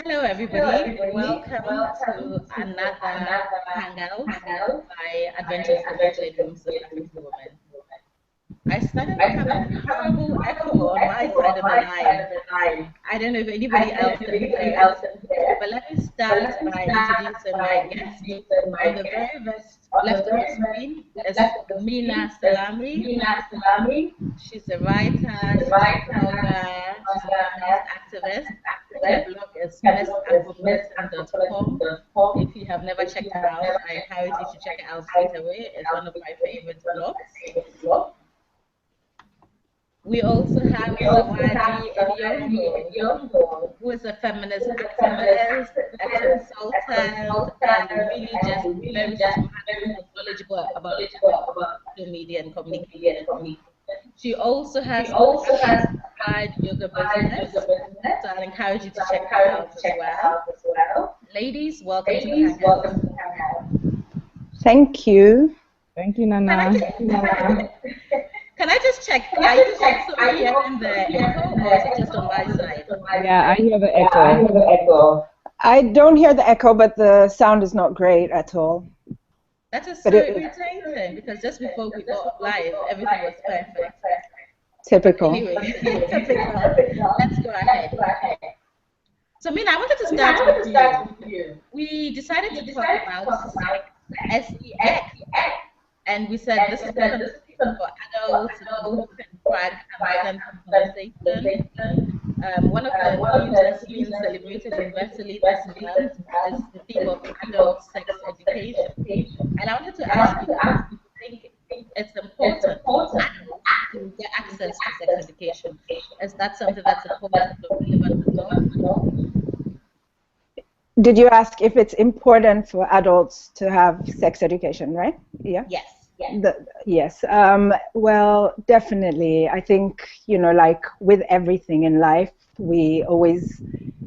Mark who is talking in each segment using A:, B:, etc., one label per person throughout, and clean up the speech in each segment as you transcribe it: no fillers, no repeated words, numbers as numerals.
A: Hello, everybody. Welcome to another hangout by Adventures in the Bedrooms of African Women. I started to have a horrible echo on my side of the line. I don't know if anybody else can hear it, but let me start by introducing my guest. On the very left of the screen is Mina Salami. She's a writer, she's a blogger, she's a feminist activist. Her blog is missafropolitan.com. If you have never checked it out, I encourage you to check it out straight away. It's one of my favorite blogs. We also have Zawadi Nyongo, who is a feminist activist, a consultant, and really just very smart and knowledgeable about social media and communication. She also has an Afropolitan yoga business, so I'll encourage you to check that out as well. Ladies, welcome to the Hangout.
B: Thank you.
C: Thank you, Nana.
A: Can I just check? Are you also hearing the echo, or is it just on my side?
C: Yeah, I hear the echo.
B: I don't hear the echo, but the sound is not great at all.
A: That is so irritating because just before we got live, everything was perfect.
B: Typical.
A: Anyway, typical. Let's go ahead. So, Mina, I wanted to start with you. We decided to talk about sex, and we said this is for adults who can crack and conversation. One of the themes that's being celebrated universally this month is the theme of adult sex education. And I wanted to ask you if you think it's important to get access to sex education. Is that something that's important or relevant to know?
B: Did you ask if it's important for adults to have sex education, right? Yeah.
A: Yes.
B: Yes. Well, definitely. I think, like with everything in life, we always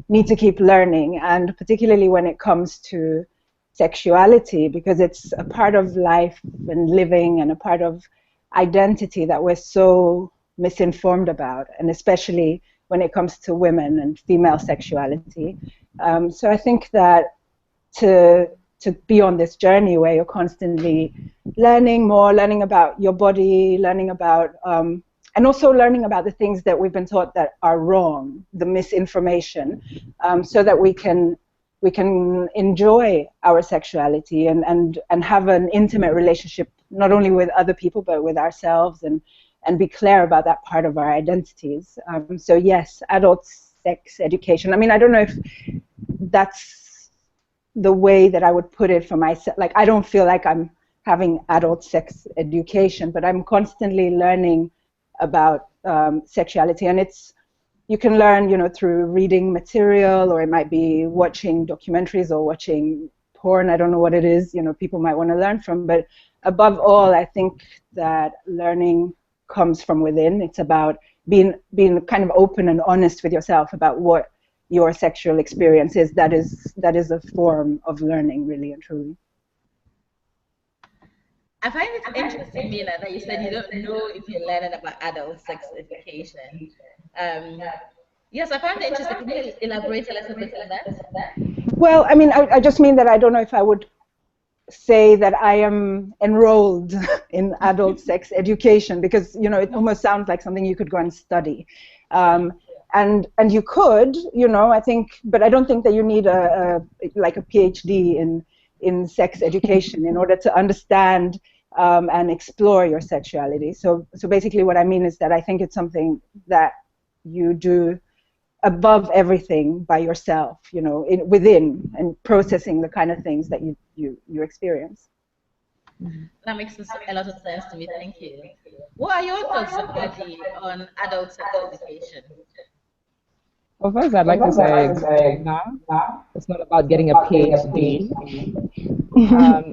B: need to keep learning, and particularly when it comes to sexuality, because it's a part of life and living and a part of identity that we're so misinformed about, and especially when it comes to women and female sexuality. So I think that to be on this journey where you're constantly learning more, learning about your body, learning about, and also learning about the things that we've been taught that are wrong, the misinformation, so that we can enjoy our sexuality and have an intimate relationship not only with other people but with ourselves, and be clear about that part of our identities. So yes, adult sex education. I mean, I don't know if that's the way that I would put it for myself. Like, I don't feel like I'm having adult sex education, but I'm constantly learning about sexuality, and you can learn, through reading material, or it might be watching documentaries or watching porn. I don't know what it is, people might want to learn from, but above all, I think that learning comes from within. It's about being kind of open and honest with yourself about what your sexual experience is. That is a form of learning, really and truly.
A: I find it interesting, Mina, that you said you don't know if you're learning about adult sex education. Yes, I find it interesting. Can you elaborate a little bit on that?
B: Well, I mean, I just mean that I don't know if I would say that I am enrolled in adult sex education, because it almost sounds like something you could go and study. And you could, I think, but I don't think that you need a PhD in sex education in order to understand and explore your sexuality. So basically, what I mean is that I think it's something that you do above everything by yourself, within, and processing the kind of things that you experience.
A: That makes a lot of sense to me. Thank you. What are your thoughts, Zawadi, on adult sex education?
C: Well, first, I'd like to say, no, it's not about getting a PhD.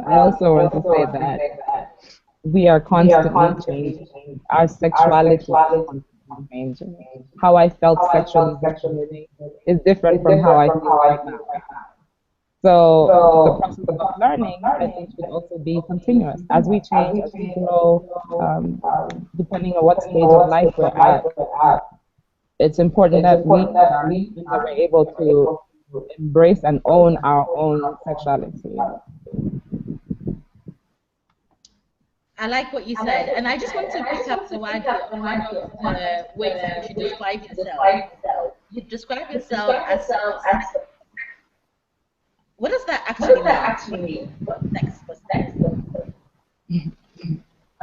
C: I also want to say that we are constantly changing. Our sexuality is constantly changing. How I felt sexually is different from how I feel right now. So the process of learning, I think, should also be continuous. As we change, as we grow, depending on what stage of life we're at, it's important that we are able to embrace and own our own sexuality.
A: I like what you said, and I just want to pick up Zawadi on one of the ways in which you describe yourself. You describe yourself as what does that actually mean? Sex positive.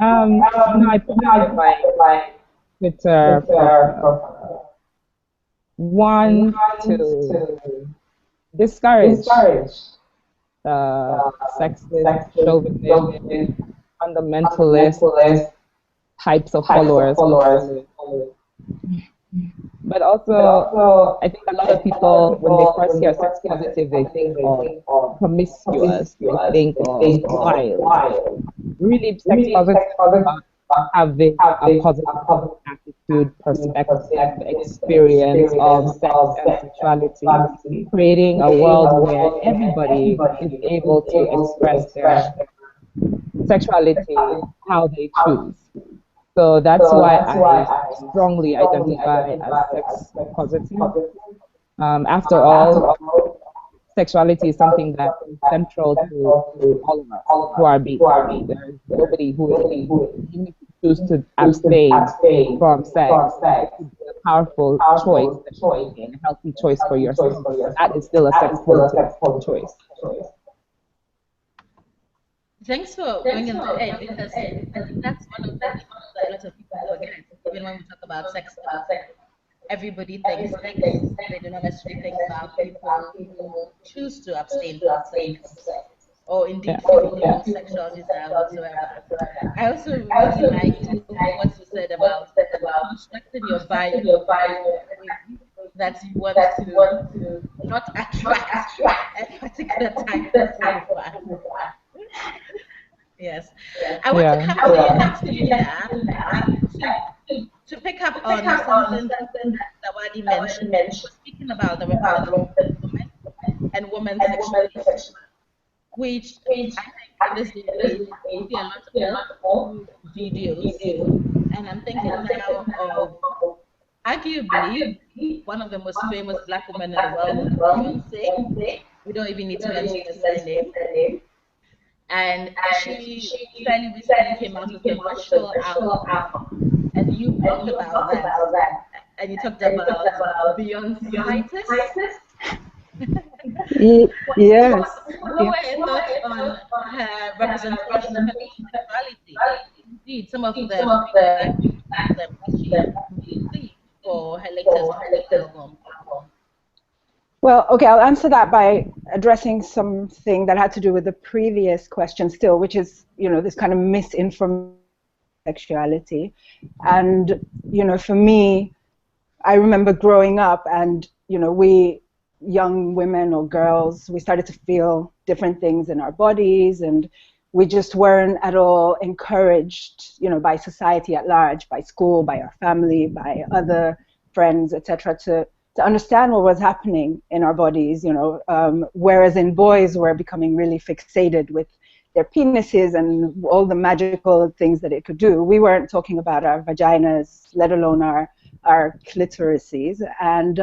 C: I put it in my Twitter profile. One, to discourage sexist, chauvinist, fundamentalist types of followers. But also, I think a lot of people, when they first hear sex positive, they think of promiscuous, they think of wild. Really, sex positive is about having a positive attitude, perspective, experience of sex and sexuality, creating a world where everybody is able to express their sexuality how they choose. So that's why I strongly identify as sex positive. After all, sexuality is something that is central to all of us who are beings. There is nobody who is, even if you choose to abstain from sex, it could be a powerful choice that you make, a healthy choice for yourself. That is still a sex positive choice.
A: Thanks for bringing that in, because I think that's one of the things that a lot of people forget. Even when we talk about sex, everybody thinks sex. They do not necessarily think about people who choose to abstain from sex, or indeed feel no sexual desire whatsoever. I also really liked what you said about constructing your bio in a way that you want to not attract a particular type of profile. Yes. I want to come to you next, Linda, to pick up on something that Zawadi mentioned. She was speaking about the representation of women and women's sexuality, which I think in this day and age, we see a lot of videos. And I'm thinking now of arguably one of the most famous black women in the world, Beyonce. We don't even need to mention her surname. And she fairly recently came out with her virtual album, and you blogged about that, and you talked about Beyonce.
B: Yes.
A: What were your thoughts on her representation of her sexuality? Indeed, some of the things that she received for her latest album.
B: Well, okay, I'll answer that by addressing something that had to do with the previous question still, which is, this kind of misinformation sexuality. And, for me, I remember growing up and, we young women or girls, we started to feel different things in our bodies, and we just weren't at all encouraged, by society at large, by school, by our family, by other friends, etc., to understand what was happening in our bodies, whereas in boys we're becoming really fixated with their penises and all the magical things that it could do. We weren't talking about our vaginas, let alone our clitorises. And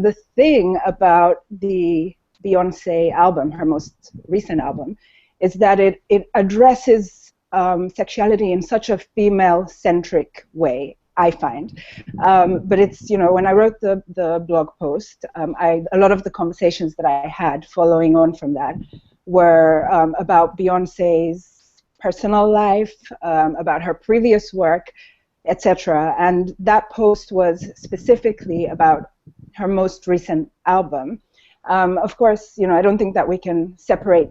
B: the thing about the Beyonce album, her most recent album, is that it addresses sexuality in such a female-centric way, I find. But it's, when I wrote the blog post, a lot of the conversations that I had following on from that were about Beyonce's personal life, about her previous work, etc. And that post was specifically about her most recent album. Of course, I don't think that we can separate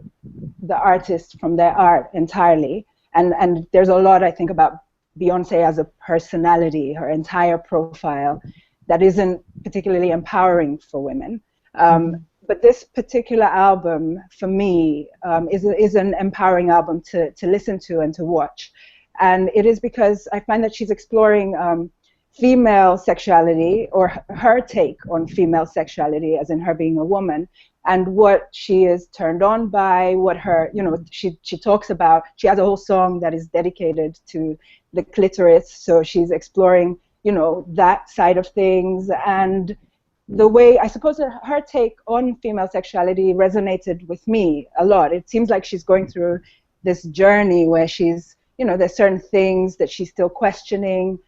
B: the artist from their art entirely. And there's a lot, I think, about Beyonce as a personality, her entire profile, that isn't particularly empowering for women. But this particular album, for me, is an empowering album to listen to and to watch. And it is because I find that she's exploring female sexuality, or her take on female sexuality, as in her being a woman, and what she is turned on by, what her, she talks about, she has a whole song that is dedicated to the clitoris, so she's exploring, that side of things. And the way, I suppose her take on female sexuality resonated with me a lot. It seems like she's going through this journey where she's, you know, there's certain things that she's still questioning.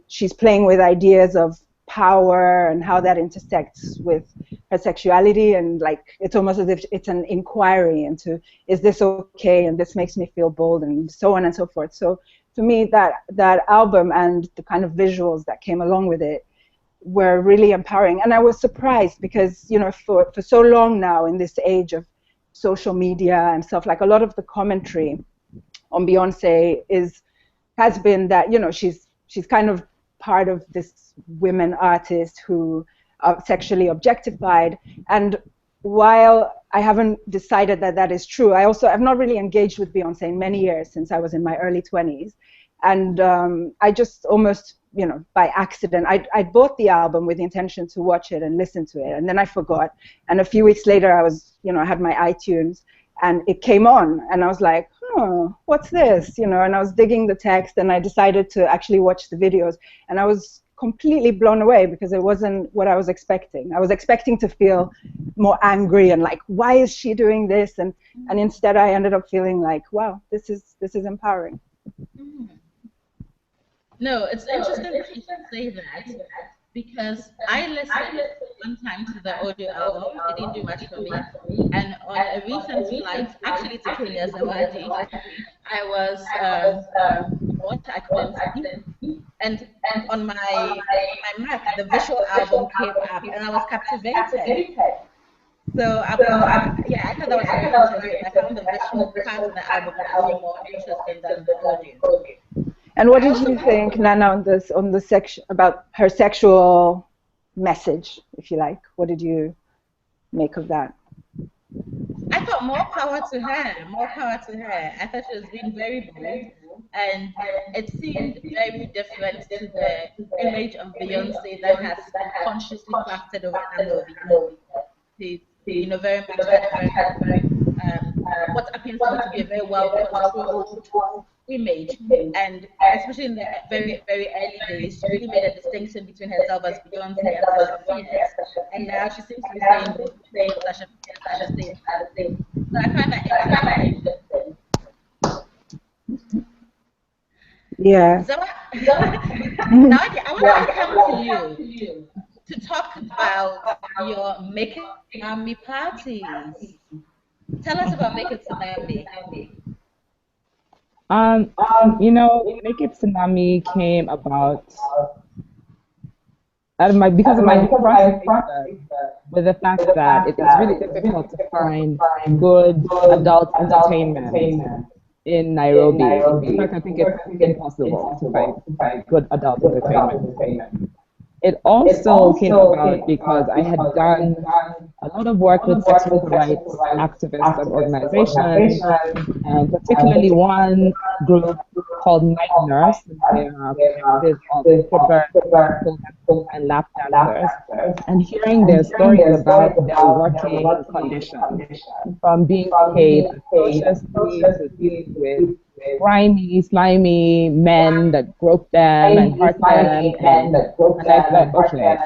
B: She's playing with ideas of power and how that intersects with her sexuality, and like it's almost as if it's an inquiry into, is this okay, and this makes me feel bold, and so on and so forth. So to me, that album and the kind of visuals that came along with it were really empowering. And I was surprised because, you know, for so long now in this age of social media and stuff, like a lot of the commentary on Beyonce has been that, you know, she's kind of part of this women artist who are sexually objectified. And while I haven't decided that that is true, I've not really engaged with Beyonce in many years, since I was in my early 20s. And I just almost, you know, by accident, I bought the album with the intention to watch it and listen to it, and then I forgot. And a few weeks later, I had my iTunes, and it came on, and I was like, oh, what's this? You know, and I was digging the text, and I decided to actually watch the videos, and I was completely blown away because it wasn't what I was expecting. I was expecting to feel more angry and like, why is she doing this? And instead, I ended up feeling like, wow, this is empowering.
A: No, it's interesting that you say that, because I listened one time to the audio album. It didn't do much for me. And on a recent flight, actually to Kenya, Zawadi, I was bored, I couldn't sleep. And on my Mac, the visual album came up, and I was captivated. So I thought that was very interesting. I found the visual part of the album actually more interesting than the audio.
B: And what did you think, Nana, on the section about her sexual message, if you like? What did you make of that?
A: I thought more power to her, more power to her. I thought she was being very bold, and it seemed very different to the image of Beyonce that has consciously crafted over a number of years. She, very much had what appears to be a very well-controlled image, and especially in the very, very early days, she really made a distinction between herself as Beyonce and Sasha Fierce, and now she seems to be saying both Sasha Fierce at the same time. So I find that interesting.
B: Yeah.
A: So now I want to come to you to talk about your Make It Tsunami parties. Tell us about Make It Tsunami.
C: Make It Tsunami came about because of my frustration with the fact that it is really difficult to find good adult entertainment in Nairobi. In fact, I think it's impossible to find good adult entertainment. It also came about because I had done a lot of work with sexual rights activists and organizations, and particularly one group called Night Nurse. They are collective of strippers and lap dancers, and hearing their stories about their working conditions, from being paid atrociously to dealing with grimy, slimy men that grope them and hurt them, and I thought, okay,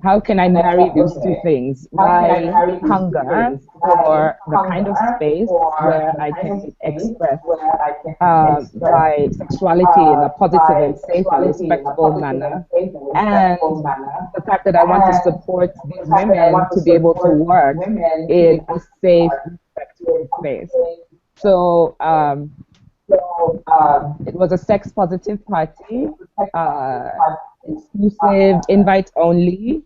C: how can I marry these two things? My hunger for the kind of space where I can express my sexuality in a positive and safe and respectful manner, and the fact that I want to support these women to be able to work in a safe, respectful space. So it was a sex positive party, exclusive, invite only,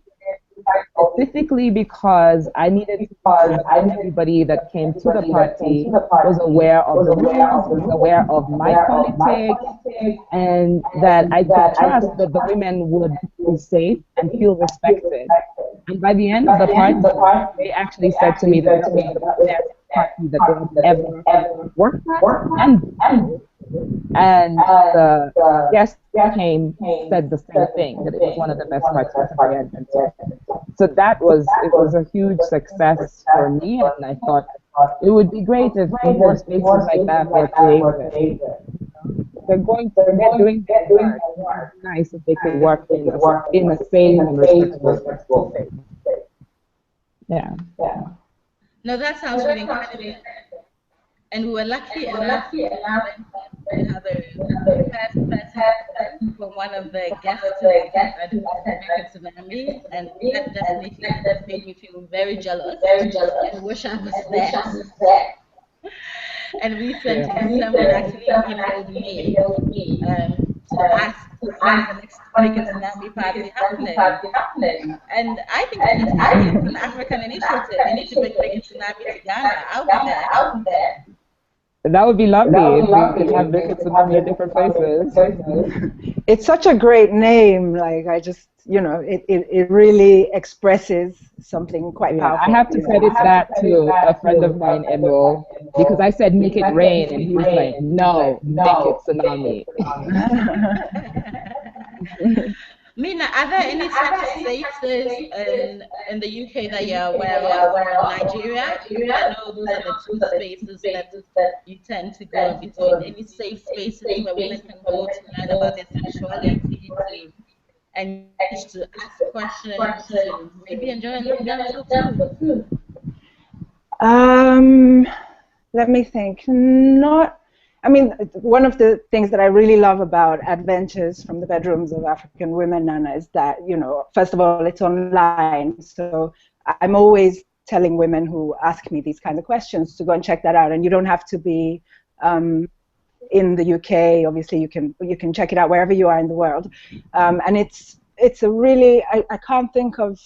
C: specifically because I needed to ensure that everybody that came to the party was aware of the rules, was aware of my politics, and that I could trust that the women would feel safe and feel respected. And by the end of the party, they actually said to me that it was the best party that they had ever worked at, and the guest came said the same thing, that it was one of the best parties that they had been to. So it was a huge success for me, and I thought it would be great if more spaces like that were created. they're doing their work. It would be nice if they could work in a safe and respectful space. Yeah.
A: No, that sounds really incredible. And we were lucky enough to have a first person from one of the guests to attend American Tsunami, and that definitely made me feel very jealous and wish I was there. And recently, someone actually emailed me to ask when is the next African Tsunami party happening. And I think it's an African initiative to bring African Tsunami to Ghana. I'll be there.
C: That would be lovely if we could have Wicked Tsunami at different places.
B: It's such a great name. Like, I just, it really expresses something quite powerful.
C: I have to credit that to a friend of mine, Emo, because I said make it rain, and he was like, no, make it tsunami.
A: Mina, are there any such spaces in the UK that you're aware of, or Nigeria? I know those are the two spaces that you tend to go between. Any safe spaces where women can go to learn about their sexuality, to engage, to ask questions, to maybe enjoy a little dance or two?
B: Let me think. One of the things that I really love about Adventures from the Bedrooms of African Women, Nana, is that, first of all, it's online. So I'm always telling women who ask me these kinds of questions to go and check that out. And you don't have to be in the UK. Obviously, you can check it out wherever you are in the world. And it's a really, I can't think of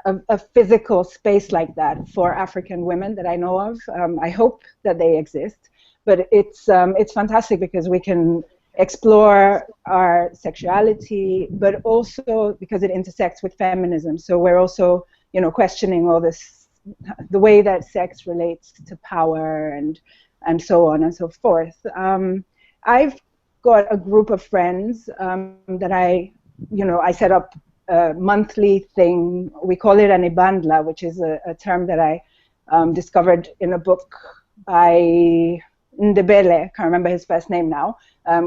B: a physical space like that for African women that I know of. I hope that they exist. But it's fantastic because we can explore our sexuality, but also because it intersects with feminism. So we're also, questioning all this, the way that sex relates to power and so on and so forth. I've got a group of friends that I set up a monthly thing. We call it an ibandla, which is a term that I discovered in a book by Ndebele, can't remember his first name now,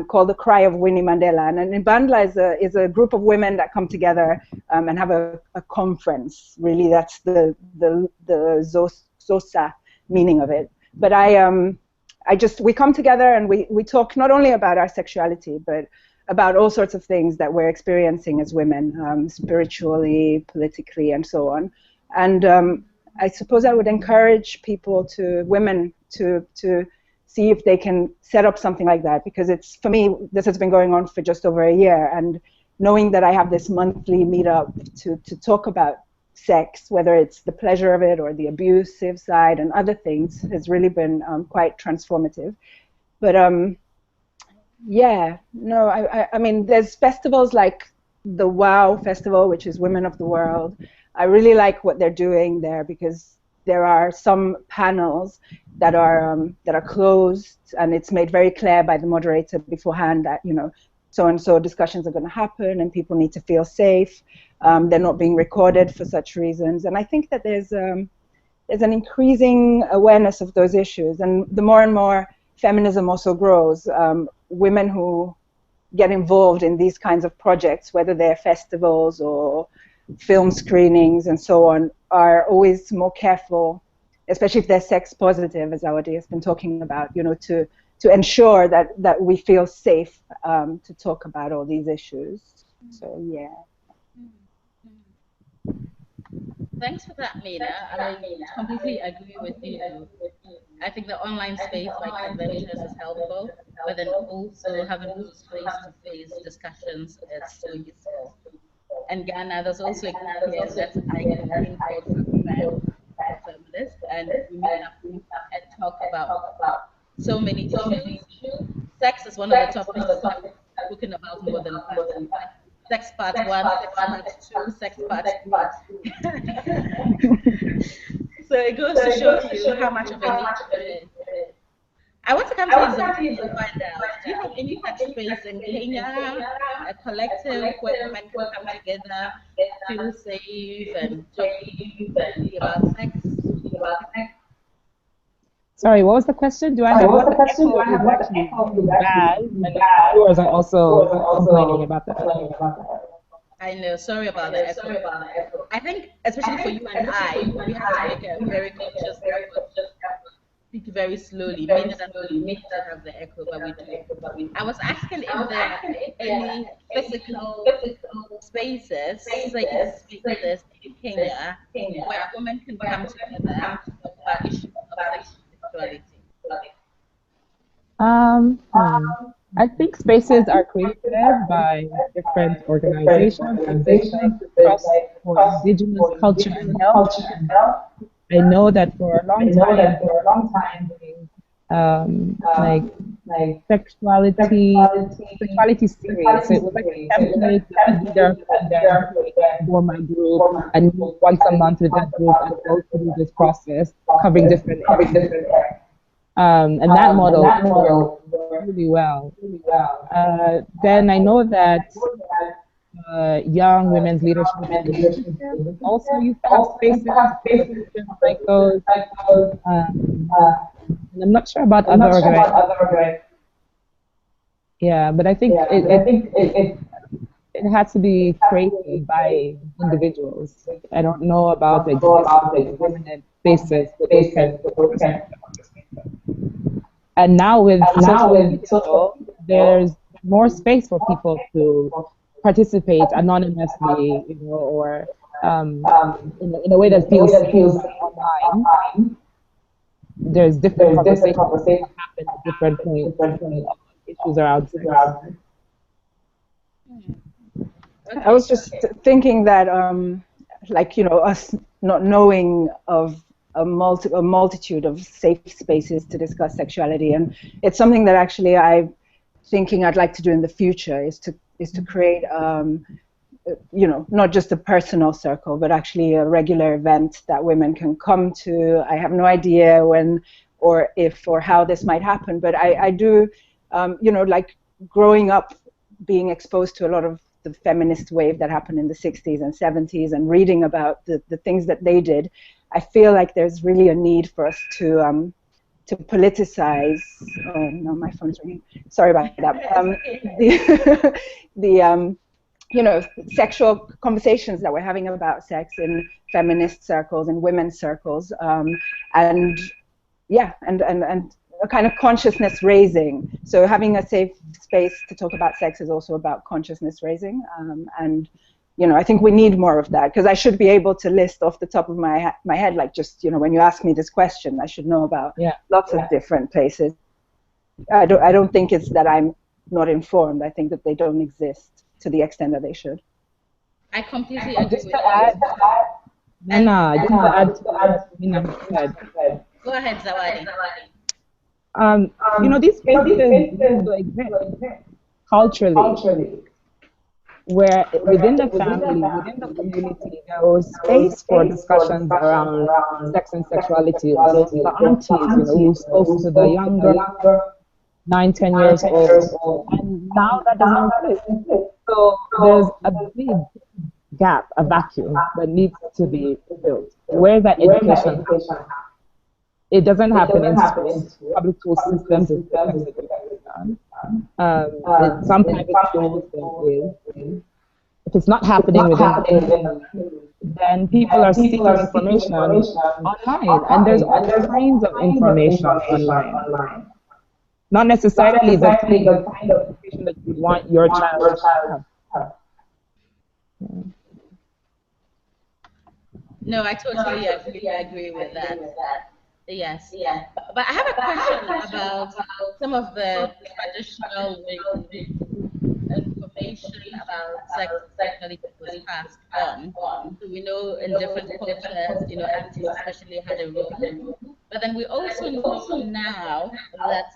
B: called The Cry of Winnie Mandela. And an ibandla is a group of women that come together and have a conference. Really, that's the Xhosa meaning of it. But we come together and we talk not only about our sexuality, but about all sorts of things that we're experiencing as women, spiritually, politically, and so on. And I suppose I would encourage women to see if they can set up something like that, because for me, this has been going on for just over a year, and knowing that I have this monthly meetup to talk about sex, whether it's the pleasure of it or the abusive side and other things, has really been quite transformative. But there's festivals like the WOW Festival, which is Women of the World. I really like what they're doing there, because there are some panels that are closed, and it's made very clear by the moderator beforehand that so and so discussions are going to happen, and people need to feel safe. They're not being recorded for such reasons, and I think that there's an increasing awareness of those issues, and the more and more feminism also grows. Women who get involved in these kinds of projects, whether they're festivals or film screenings and so on, are always more careful, especially if they're sex positive, as Zawadi has been talking about, to ensure that we feel safe to talk about all these issues. So yeah.
A: Thanks for that, Mina. I completely agree with you. I think the online space like Adventures is helpful, but then also having those face-to-face discussions is so useful. And Ghana, there's also a group here that I go in called Feminist, and we meet up and talk about so many issues. Sex is one of the topics I've spoken about more than once. Sex part 1, sex part 2, sex part 3. So it goes to show you how much of a need it is. I want to come to you, Zawadi, to find out, do you have any such space in Kenya, a collective where women can come together, feel safe, and talk about sex?
C: Sorry, what was the question? Do I have what? The echo is actually really bad, and viewers are also complaining about that.
A: I know, sorry about the echo. I think, especially for you and I, we have to make a very conscious effort to speak very slowly. Maybe that's what we need to have the echo, but we do. I was asking if there are any physical spaces, safe spaces in Kenya where women can come together to talk about issues of sex and sexuality.
C: Hmm. I think spaces are created by different organizations and things like the Trust for Indigenous Culture and Health. I know that for a long time they've been doing like sexuality series. So it was like a template that a leader could then create and form a group and meet once a month with that group and go through this process covering different areas. And that model worked really well. Then I know that young women's leadership initiatives also used to have spaces just like those. And I'm not sure about other organizations. Yeah, but I think it had to be created by individuals. I don't know about existing permanent spaces that they can. And now with social media, though, there's more space for people to participate anonymously, or in a way that feels safe online. There's different conversations that happen at different points of issues around sex.
B: I was just thinking that, like, us not knowing of a multitude of safe spaces to discuss sexuality, and it's something that actually I'm thinking I'd like to do in the future, is to create, not just a personal circle, but actually a regular event that women can come to. I have no idea when or if or how this might happen, but I do, like growing up, being exposed to a lot of the feminist wave that happened in the 60s and 70s and reading about the things that they did, I feel like there's really a need for us to politicize. Oh no, my phone's ringing. Sorry about that. The sexual conversations that we're having about sex in feminist circles and women's circles, and a kind of consciousness raising. So having a safe space to talk about sex is also about consciousness raising, and I think we need more of that, because I should be able to list off the top of my head, like, just when you ask me this question, I should know about lots of different places. I don't think it's that I'm not informed. I think that they don't exist to the extent that they should.
A: I completely agree
C: Just
A: with
C: to
A: you.
C: add, just to add to what Nina said.
A: Go ahead, Zawadi.
C: These spaces need to exist culturally, where within the family, within the community, there was space for discussions around sex and sexuality. Those the aunties, who spoke to the younger 9, 10 years old, and now that doesn't exist. So there's a big gap, a vacuum that needs to be filled. Where that education happens. It doesn't happen in schools. Public school systems is done. Some private schools there is. If it's not happening within the community, then people are seeking information online, and there's all kinds of information online. Not necessarily the kind of information that you want your child to have.
A: No, I totally agree with that. Yes. But I have a question about some of the traditional ways information about sex and sexuality was passed on. So we know in different cultures, aunties especially had a role. But then we also know now that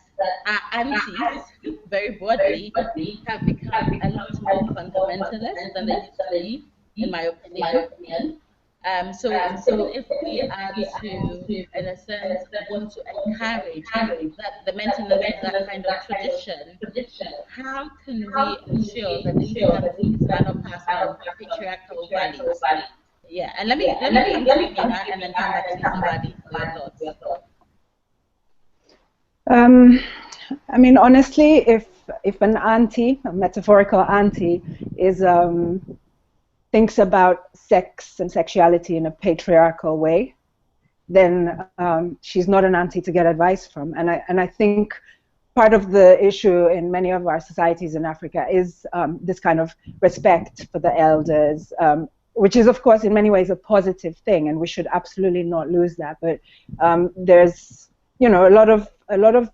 A: our aunties, very broadly, have become a lot more fundamentalist than they used to be, in my opinion. So even if we are to, in a sense, want to encourage the maintenance of that kind of tradition, how can we ensure that these aunties are not passing on patriarchal values? Yeah, and let me come to you, Nina, and then come back to you, Zawadi, for your thoughts.
B: Um, I mean, honestly, if an auntie, a metaphorical auntie, is thinks about sex and sexuality in a patriarchal way, then she's not an auntie to get advice from. And I think part of the issue in many of our societies in Africa is this kind of respect for the elders, which is, of course, in many ways a positive thing, and we should absolutely not lose that. But there's, you know, a lot of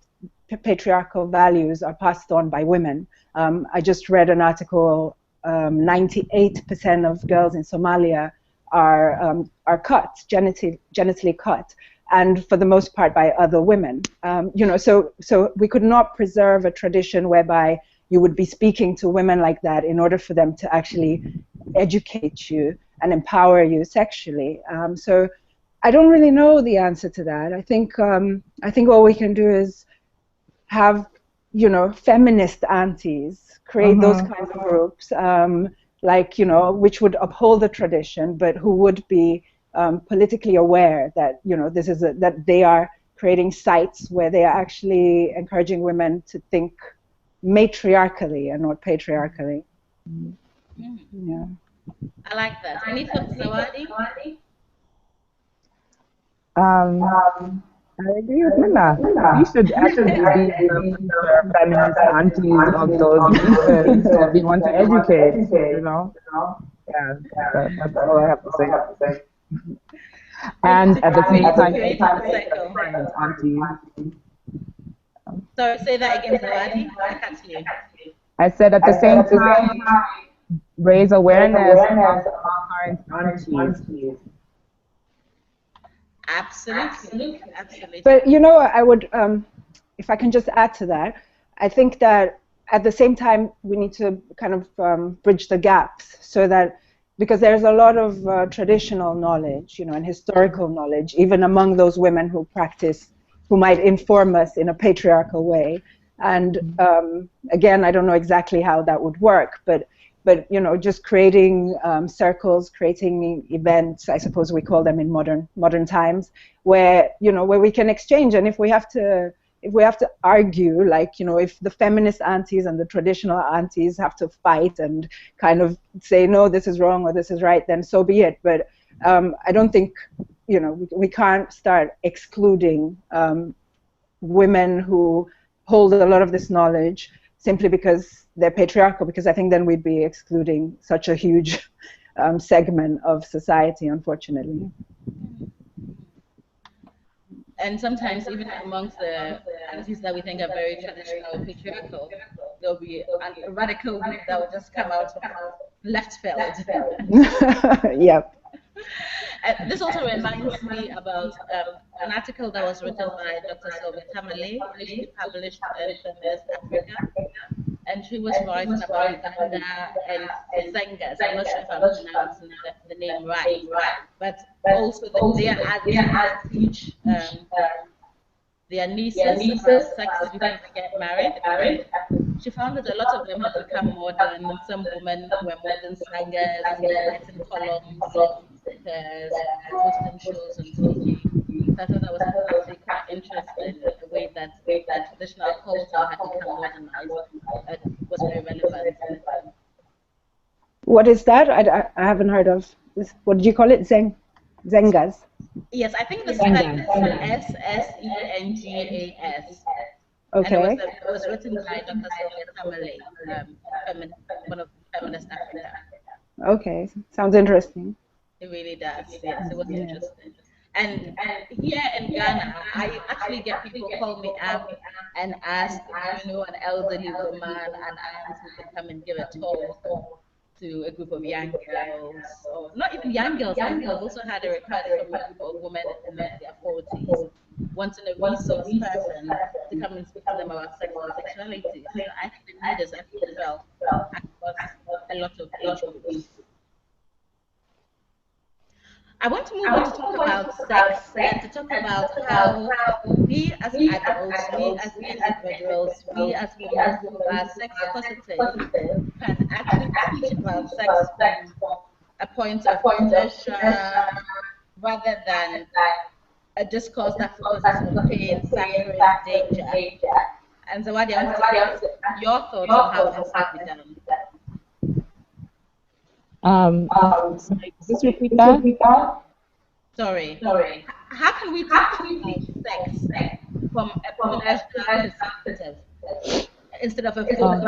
B: patriarchal values are passed on by women. I just read an article. 98% of girls in Somalia are cut, genitally cut, and for the most part by other women. You know, so we could not preserve a tradition whereby you would be speaking to women like that in order for them to actually educate you and empower you sexually. So I don't really know the answer to that. I think all we can do is have, you know, feminist aunties, create those kinds of groups, like, you know, which would uphold the tradition, but who would be politically aware that, you know, this is that they are creating sites where they are actually encouraging women to think matriarchally and not patriarchally. Yeah.
A: I like that. Any thoughts, Zawadi?
C: I agree with Minna. We should actually be the future feminist aunties of those nations that we want to educate, you know? Yeah, that's all I have to say. And at the same time,
A: create a cycle.
C: aunties.
A: Sorry, say that again, Zawadi. I can't hear you.
C: I said at the same time, raise awareness among current aunties.
A: Absolutely, absolutely.
B: But, you know, I would, if I can just add to that, I think that at the same time we need to kind of bridge the gaps, so that, because there's a lot of traditional knowledge, you know, and historical knowledge, even among those women who practice, who might inform us in a patriarchal way. And again, I don't know exactly how that would work, but you know, just creating circles, creating events, I suppose we call them in modern times, where, you know, where we can exchange. And if we have to argue, like, you know, if the feminist aunties and the traditional aunties have to fight and kind of say, no, this is wrong or this is right, then so be it. But I don't think, you know, we can't start excluding women who hold a lot of this knowledge simply because they're patriarchal, because I think then we'd be excluding such a huge segment of society, unfortunately.
A: And sometimes even amongst the aunties that we think are very traditional or patriarchal, there'll be a radical group that will just come out of left field.
B: Yep.
A: This also reminds me about an article that was written by Dr. Sylvia Tamale, initially published in Feminist Africa. And she was writing about Uganda and Zengas. I'm not sure if I'm pronouncing the name right, but also they are advocates to teach their nieces about sex before they get married. She found that a lot of them had become modern. Some women were modern singers, writing columns, hosting shows on TV. So I thought that was actually quite interesting, the way that traditional culture had become modernized. Was very relevant.
B: What is that? I haven't heard of this. What did you call it? Zengas?
A: Yes, I think the spelling is Sengas.
B: Okay.
A: And it was written by Dr. Sylvia Tamale, one of Feminist Africa.
B: Okay, sounds interesting.
A: It really does. Yes, it was interesting. And here in Ghana, I actually get people call me up and ask, you know, an elderly woman, an aunt who can come and give a talk to a group of young girls, or not even young girls. I think I've also had a request from a group of women in their 40s, wanting a resource person to come and speak to them about sex and sexuality. So I think the need is actually felt across a lot of age groups. I want to move on to talk about sex and to talk about how we as adults, we as individuals, we as women who are sex positive can actually teach about sex from a point of pleasure rather than a discourse that focuses on pain, suffering, danger. And Zawadi, I wanted to ask your thoughts on how this could be done.
C: Sorry, just repeat that.
A: Sorry. How can we talk about sex from a pleasure perspective instead of a focus on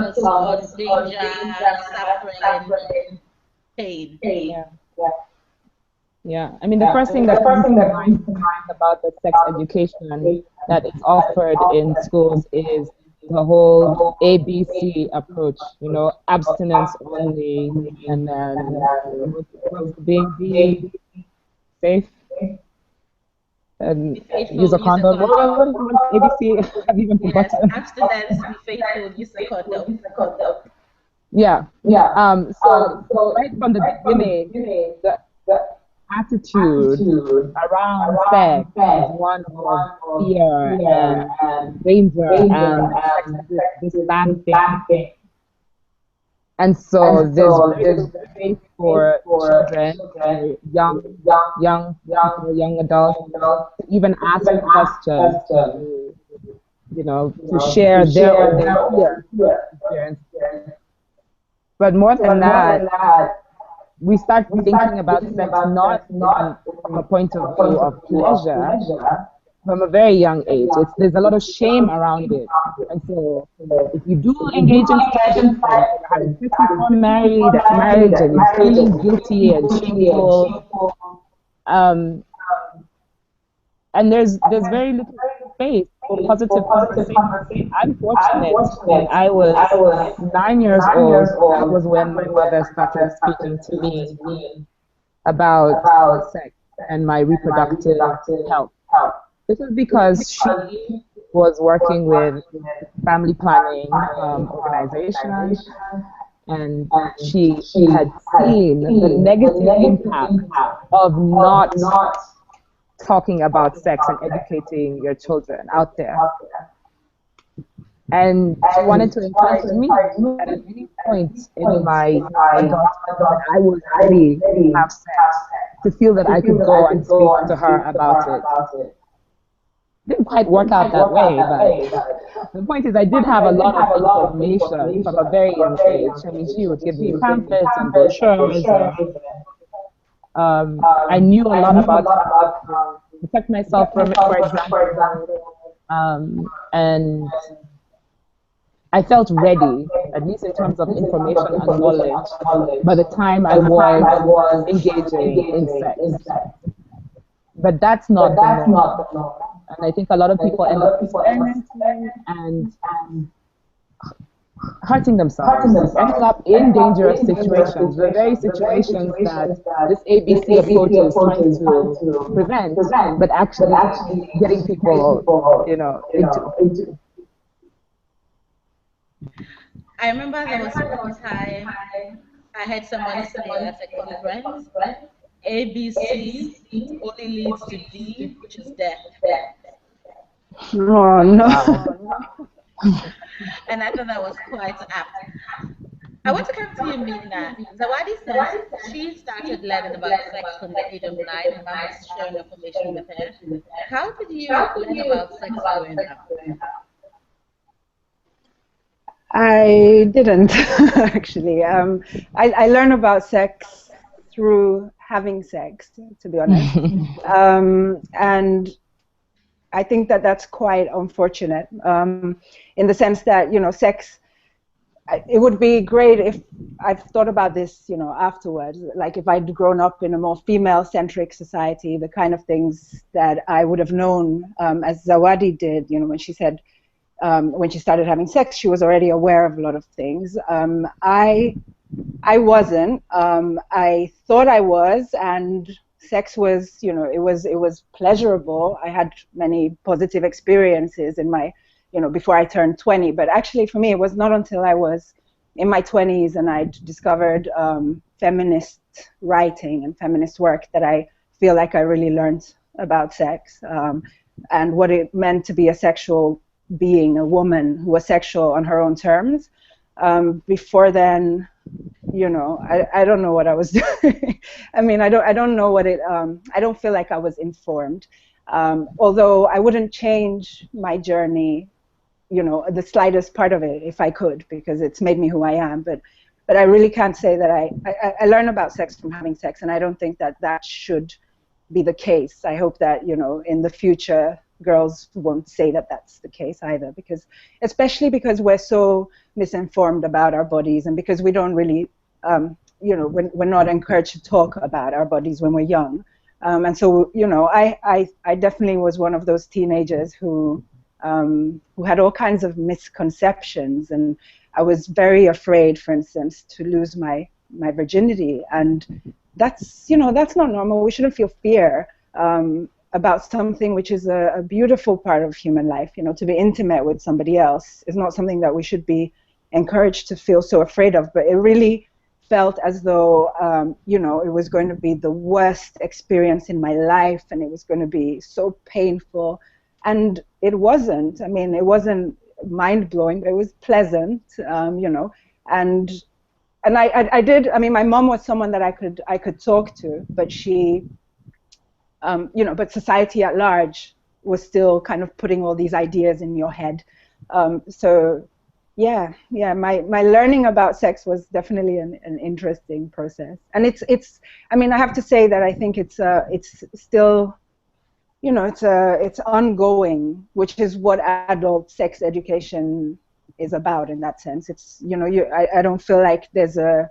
A: danger, suffering, pain?
C: Yeah. I mean, the first thing that comes to mind about the sex education that is offered in schools is the whole ABC approach, you know, abstinence only, and then what's the being be safe and
A: Be faithful,
C: use a
A: use a
C: condom.
A: condom.
C: What is ABC? I've even
A: Yes,
C: forgotten.
A: abstinence, be faithful, use a condom.
C: Yeah. So right from the beginning, the attitude around sex is one of fear and danger and sex is this bad thing. And so there's very little space for children or young people, young adults to even ask questions, to, you know, to share their own fear experience. But more than that, we start thinking about sex not even from a point of view of pleasure from a very young age. There's a lot of shame around it. And so if you do engage in sex and you're having sex before marriage and you're feeling guilty and shameful, and there's very little space for positive conversation. I'm fortunate when I was 9 years old, that was when my mother started speaking to me about sex and my reproductive health. This is because she was working with family planning organization, and she had seen the negative impact of not talking about sex and educating your children out there. And she wanted to encourage me that at any point in my adulthood, I was ready to have sex, to feel that I could go and speak to her about it. Didn't quite work out that way, but the point is I did have a lot of information from a very young age. I mean, she would give me pamphlets and brochures, and I knew a lot about how to protect myself from it, for example, and I felt ready, at least in terms of information and knowledge, by the time I was engaging in sex. But that's not the norm. And I think a lot of people end up experimenting and hurting themselves, ending up in dangerous situations, the very situations that this ABC approach is trying to prevent, but actually getting people, you know, into.
A: I remember there was one time I had someone say at a conference, ABC only leads to D, which is death.
B: Oh no.
A: And I thought that was quite apt. I want to come to you, Mina. Zawadi says she started learning about sex from the age of 9. Her mom was sharing information with her. How did you learn about sex growing up?
B: I didn't actually. I learned about sex through having sex, to be honest. And I think that that's quite unfortunate, in the sense that, you know, sex, it would be great if I've thought about this, you know, afterwards, like if I'd grown up in a more female-centric society, the kind of things that I would have known, as Zawadi did, you know, when she said, when she started having sex, she was already aware of a lot of things. I wasn't. I thought I was, and sex was, you know, it was pleasurable. I had many positive experiences in my, you know, before I turned 20. But actually, for me, it was not until I was in my 20s and I discovered feminist writing and feminist work that I feel like I really learned about sex, and what it meant to be a sexual being, a woman who was sexual on her own terms. Before then, you know, I don't know what I was doing. I mean, I don't know what it. I don't feel like I was informed. Although I wouldn't change my journey, you know, the slightest part of it if I could, because it's made me who I am. But I really can't say that I learn about sex from having sex, and I don't think that that should be the case. I hope that, you know, in the future, girls won't say that that's the case either, because especially because we're so misinformed about our bodies, and because we don't really, you know, we're not encouraged to talk about our bodies when we're young. And so, you know, I definitely was one of those teenagers who had all kinds of misconceptions, and I was very afraid, for instance, to lose my virginity. And that's, you know, that's not normal. We shouldn't feel fear about something which is a beautiful part of human life. You know, to be intimate with somebody else is not something that we should be encouraged to feel so afraid of. But it really felt as though, you know, it was going to be the worst experience in my life, and it was going to be so painful. And it wasn't. I mean, it wasn't mind-blowing, but it was pleasant, you know. And I did. I mean, my mom was someone that I could talk to, but she, you know, but society at large was still kind of putting all these ideas in your head. So, yeah, my learning about sex was definitely an interesting process, and it's. I mean, I have to say that I think it's still, you know, it's ongoing, which is what adult sex education is about in that sense. It's, you know, I don't feel like there's a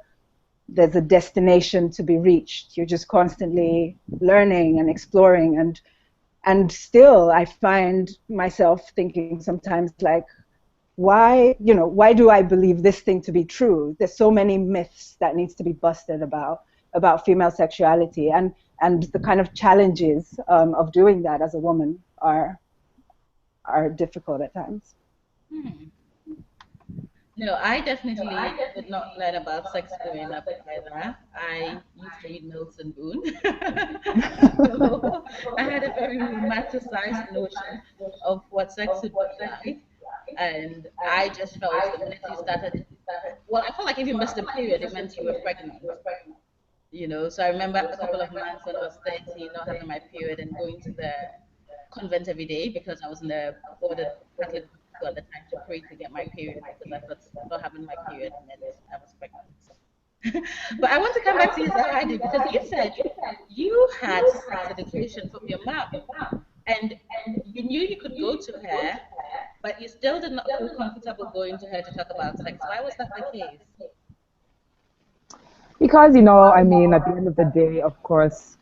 B: destination to be reached. You're just constantly learning and exploring, and still I find myself thinking sometimes, like, why do I believe this thing to be true? There's so many myths that needs to be busted about female sexuality, and the kind of challenges of doing that as a woman are difficult at times.
A: Hmm. No, I definitely did not learn about sex growing up either. I used to read Mills and Boone. So I had a very romanticized notion of what sex would be like. And I just felt the minute you started, well, I felt like if you missed a period, it meant you were pregnant. You know, so I remember a couple of months when I was 13, not having my period and going to the convent every day because I was in the ordered Catholic school at the time to pray to get my period because I thought not having my period meant I was pregnant. But I want to come back to you, Zawadi, because you said you had sex education from your mom and you knew you could go to her, but you still did not feel comfortable going to her to talk about sex. Why was that the case?
C: Because, you know, I mean, at the end of the day, of course,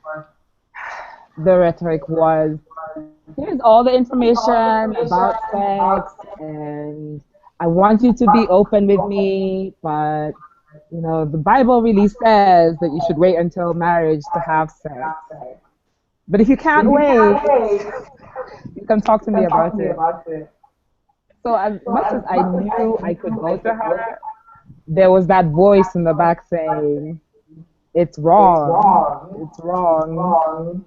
C: the rhetoric was, here's all the information about sex, and I want you to be open with me, but, you know, the Bible really says that you should wait until marriage to have sex. But if you can't wait, you can talk to me about it. So as much as I knew I could go to her, there was that voice in the back saying, it's wrong, it's wrong.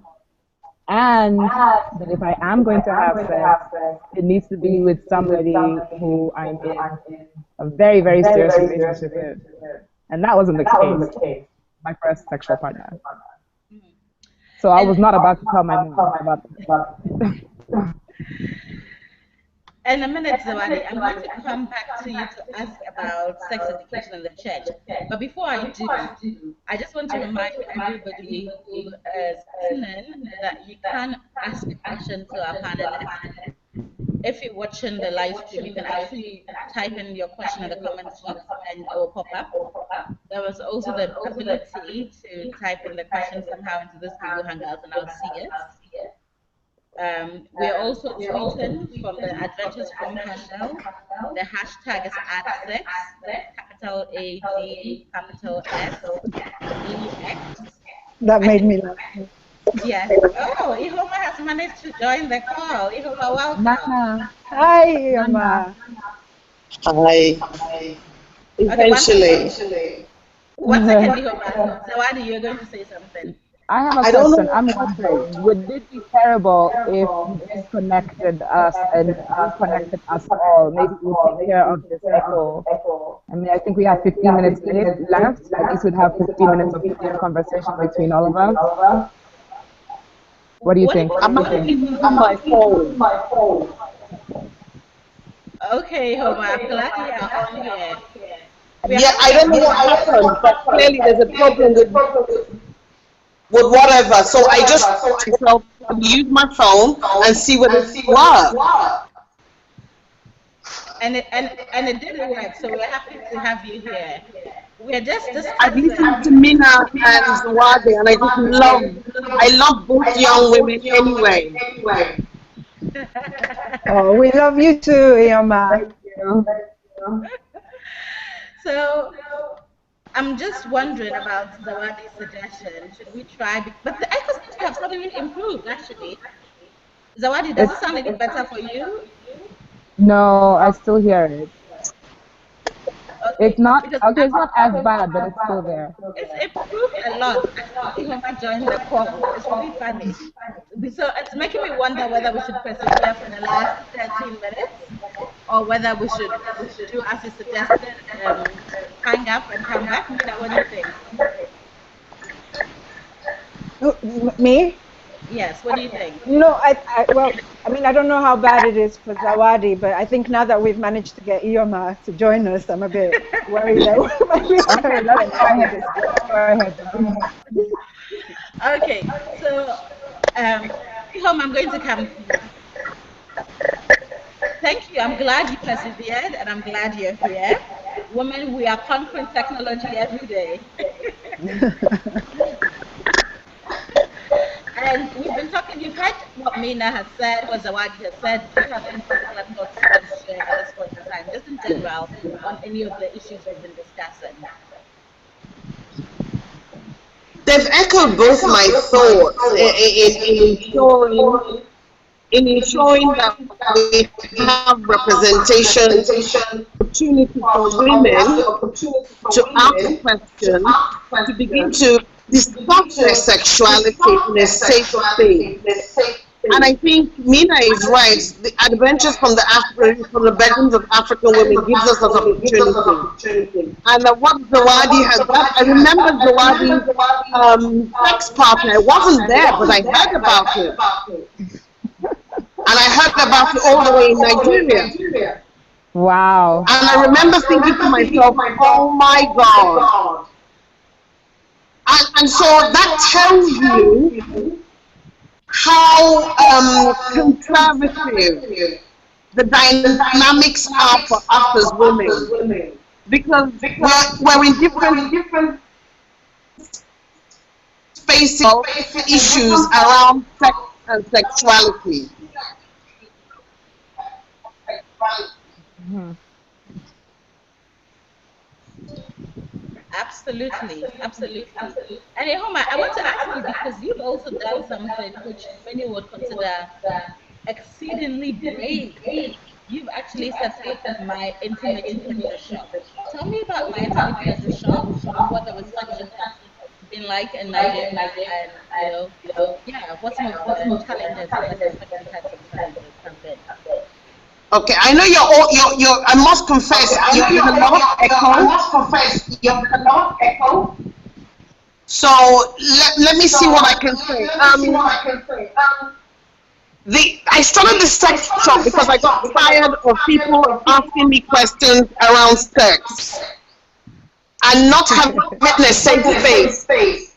C: And that if I am going to have sex, it needs to be with somebody who I'm in a very, very serious relationship with. And that wasn't the case, my first sexual partner. So I was not about to tell my mom about that.
A: In a minute, Zawadi, I'm going to come back to you to ask about sex education in the church. But before I do, I just want to remind everybody who is listening that you can ask a question to our panelists. If you're watching the live stream, you can actually type in your question in the comments box and it will pop up. There was also the ability to type in the question somehow into this Google Hangout and I'll see it. We're also tweeting from the Adventures from handle. The hashtag is @sex, capital AD, capital SEX.
B: That
A: I
B: made
A: think,
B: me laugh.
A: yes. Oh, Ihoma has managed to join the call. Ihoma, welcome.
C: Nana,
B: Hi,
C: Nana.
B: Emma.
D: Hi.
A: Okay,
D: Eventually.
A: one second, Ihoma. Zawadi, you're going to say something.
C: I have a
D: I don't
C: question.
D: know
C: I'm
D: what
C: wondering, would it be terrible if you disconnected us and reconnected us all? Maybe it would take care of this echo. I mean, I think we have 15 minutes left. At least we'd have 15 minutes of clear conversation between all of us. What do you
A: What
C: think?
A: did
D: I'm actually using my phone.
A: Okay, Homa, I'm glad you are on here. We're
D: Yeah,
A: having
D: I
A: a
D: don't know what happened, but clearly there's a problem with whatever. So I just told myself, let me use my phone and see whether it works.
A: and it did work, so we're happy to have you here. We're just
D: I've listened to
A: discussing.
D: Mina and Zawadi, and I love both young women anyway.
B: Oh, we love you too, Ioma.
C: Thank you.
A: So I'm just wondering about Zawadi's suggestion. Should we try? But the echo seems to have suddenly improved, actually. Zawadi, does it
C: It's
A: sound any better for you?
C: no, I still hear it. It's
A: Okay,
C: not
A: because
C: okay. It's not as bad, but it's still there.
A: it's improved a lot. I see Ihoma joined the call. It's really funny. So it's making me wonder whether we should persevere for the last 13 minutes or whether we should do as you suggested, hang up and come back. Mina, what do you think?
B: Me?
A: Yes, what do you think?
B: No, well, I mean, I don't know how bad it is for Zawadi, but I think now that we've managed to get Ioma to join us, I'm a bit worried that we might be
C: Okay,
B: trying to
C: let's go
B: connect
C: ahead.
B: with
C: Let's go ahead now.
A: Okay, so Ihoma, I'm going to come to you. Thank you. I'm glad you persevered and I'm glad you're here. Women, we are conquering technology every day. And we've been talking, you've heard what Mina has said, what Zawadi has said. Do you have any particular thoughts you want to share at this point in time, just in general, on any of the issues we've been discussing?
D: They've echoed both my thoughts in ensuring that we have representation, opportunity for women to ask questions, to begin to discuss their sexuality in a safe space. And I think Mina is right. The adventures from from the bedrooms of African women gives us that opportunity. And what Zawadi has done, I remember Zawadi's sex partner. I wasn't there, but I heard about it. And I heard about it all the way in Nigeria.
C: Wow.
D: And I remember thinking to myself, oh my God. And so that tells you how conservative the dynamics are for us as women. Because we're in different spaces of issues around sex and sexuality.
C: Mhm.
A: Absolutely, absolutely. And Ihoma, I want to ask you because you've also done something which many would consider exceedingly brave. You've actually set up my intimate pleasure shop. Tell me about my intimate pleasure shop and what the reception has been like in Nigeria, and yeah, what some of the challenges, because I suspect you've had some challenges, have been.
D: Okay, I know I must confess, you're a lot of echo. So let me see what I can say. I started the sex shop because I got tired of people asking me questions around sex and not having a safe space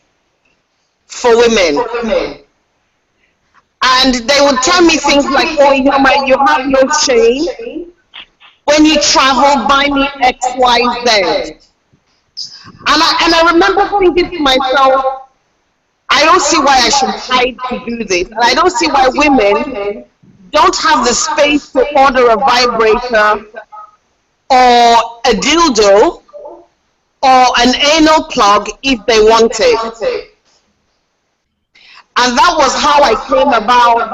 D: for women. And they would tell me things like, oh, you have no shame. When you travel, buy me X, Y, Z. And I remember thinking to myself, I don't see why I should hide to do this. And I don't see why women don't have the space to order a vibrator or a dildo or an anal plug if they want it. And that was how I came about,